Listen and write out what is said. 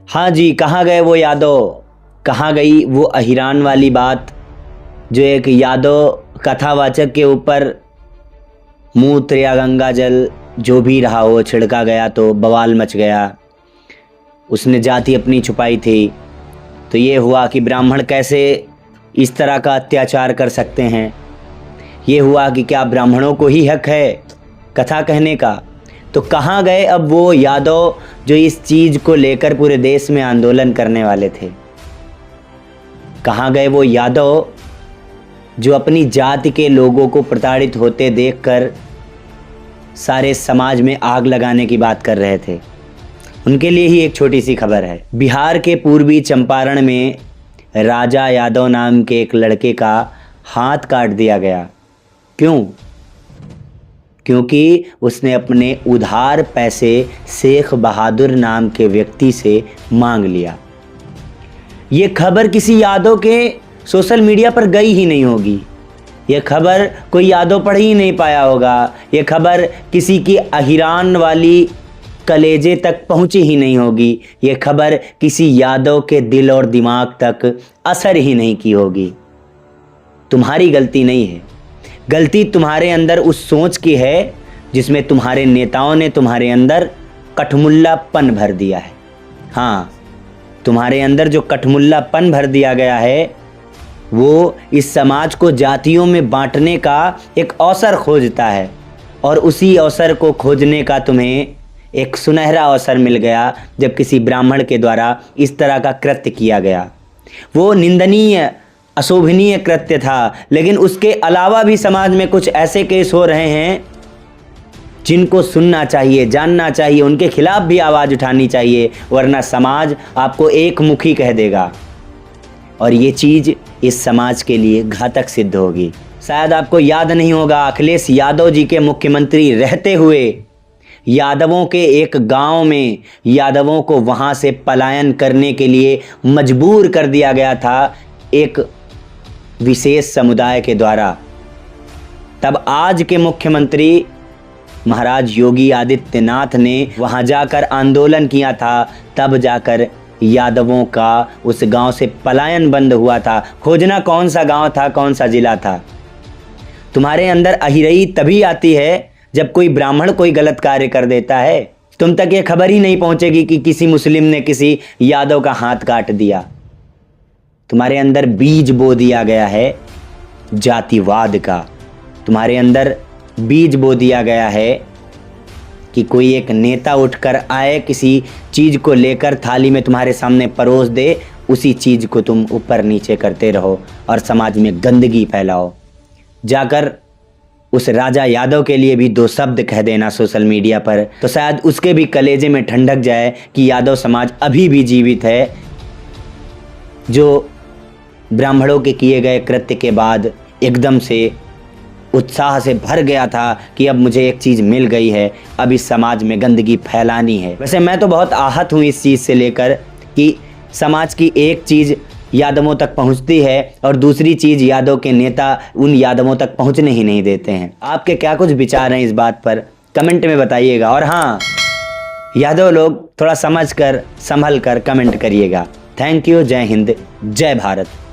हाँ जी, कहाँ गए वो यादव, कहाँ गई वो अहिरान वाली बात, जो एक यादव कथावाचक के ऊपर मूत्र या गंगा जल जो भी रहा हो छिड़का गया तो बवाल मच गया। उसने जाति अपनी छुपाई थी, तो ये हुआ कि ब्राह्मण कैसे इस तरह का अत्याचार कर सकते हैं। ये हुआ कि क्या ब्राह्मणों को ही हक है कथा कहने का। तो कहाँ गए अब वो यादव जो इस चीज़ को लेकर पूरे देश में आंदोलन करने वाले थे। कहाँ गए वो यादव जो अपनी जाति के लोगों को प्रताड़ित होते देखकर सारे समाज में आग लगाने की बात कर रहे थे। उनके लिए ही एक छोटी सी खबर है। बिहार के पूर्वी चंपारण में राजा यादव नाम के एक लड़के का हाथ काट दिया गया। क्यों? क्योंकि उसने अपने उधार पैसे शेख बहादुर नाम के व्यक्ति से मांग लिया। ये खबर किसी यादव के सोशल मीडिया पर गई ही नहीं होगी। ये खबर कोई यादव पढ़ ही नहीं पाया होगा। ये खबर किसी की अहिरान वाली कलेजे तक पहुंची ही नहीं होगी। ये खबर किसी यादव के दिल और दिमाग तक असर ही नहीं की होगी। तुम्हारी गलती नहीं है, गलती तुम्हारे अंदर उस सोच की है जिसमें तुम्हारे नेताओं ने तुम्हारे अंदर कठमुल्लापन भर दिया है। हाँ, तुम्हारे अंदर जो कठमुल्लापन भर दिया गया है वो इस समाज को जातियों में बांटने का एक अवसर खोजता है, और उसी अवसर को खोजने का तुम्हें एक सुनहरा अवसर मिल गया जब किसी ब्राह्मण के द्वारा इस तरह का कृत्य किया गया। वो निंदनीय अशोभनीय कृत्य था, लेकिन उसके अलावा भी समाज में कुछ ऐसे केस हो रहे हैं जिनको सुनना चाहिए, जानना चाहिए, उनके खिलाफ भी आवाज़ उठानी चाहिए, वरना समाज आपको एक मुखी कह देगा और ये चीज़ इस समाज के लिए घातक सिद्ध होगी। शायद आपको याद नहीं होगा, अखिलेश यादव जी के मुख्यमंत्री रहते हुए यादवों के एक गांव में यादवों को वहां से पलायन करने के लिए मजबूर कर दिया गया था एक विशेष समुदाय के द्वारा। तब आज के मुख्यमंत्री महाराज योगी आदित्यनाथ ने वहां जाकर आंदोलन किया था, तब जाकर यादवों का उस गांव से पलायन बंद हुआ था। खोजना कौन सा गांव था, कौन सा जिला था। तुम्हारे अंदर अहिरई तभी आती है जब कोई ब्राह्मण कोई गलत कार्य कर देता है। तुम तक ये खबर ही नहीं पहुंचेगी कि किसी मुस्लिम ने किसी यादव का हाथ काट दिया। तुम्हारे अंदर बीज बो दिया गया है जातिवाद का। तुम्हारे अंदर बीज बो दिया गया है कि कोई एक नेता उठकर आए, किसी चीज़ को लेकर थाली में तुम्हारे सामने परोस दे, उसी चीज़ को तुम ऊपर नीचे करते रहो और समाज में गंदगी फैलाओ। जाकर उस राजा यादव के लिए भी दो शब्द कह देना सोशल मीडिया पर, तो शायद उसके भी कलेजे में ठंडक जाए कि यादव समाज अभी भी जीवित है, जो ब्राह्मणों के किए गए कृत्य के बाद एकदम से उत्साह से भर गया था कि अब मुझे एक चीज़ मिल गई है, अब इस समाज में गंदगी फैलानी है। वैसे मैं तो बहुत आहत हूँ इस चीज़ से लेकर कि समाज की एक चीज़ यादवों तक पहुंचती है और दूसरी चीज़ यादव के नेता उन यादवों तक पहुंचने ही नहीं देते हैं। आपके क्या कुछ विचार हैं इस बात पर, कमेंट में बताइएगा। और हाँ, यादव लोग थोड़ा समझ कर संभल कर कमेंट करिएगा। Thank you. जय हिंद, जय भारत।